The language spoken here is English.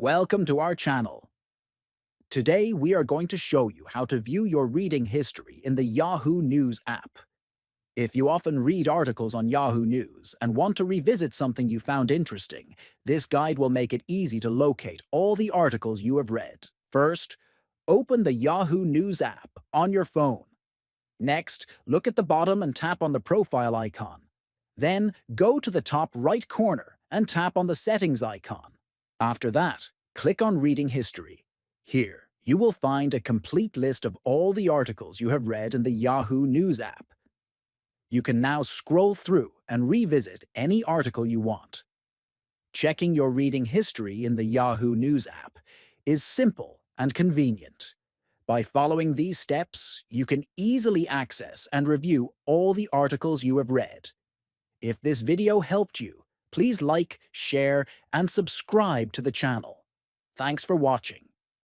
Welcome to our channel. Today we are going to show you how to view your reading history in the Yahoo News app. If you often read articles on Yahoo News and want to revisit something you found interesting, this guide will make it easy to locate all the articles you have read. First, open the Yahoo News app on your phone. Next, look at the bottom and tap on the profile icon. Then, go to the top right corner and tap on the settings icon. After that, click on Reading History. Here, you will find a complete list of all the articles you have read in the Yahoo News app. You can now scroll through and revisit any article you want. Checking your reading history in the Yahoo News app is simple and convenient. By following these steps, you can easily access and review all the articles you have read. If this video helped you, please like, share, and subscribe to the channel. Thanks for watching.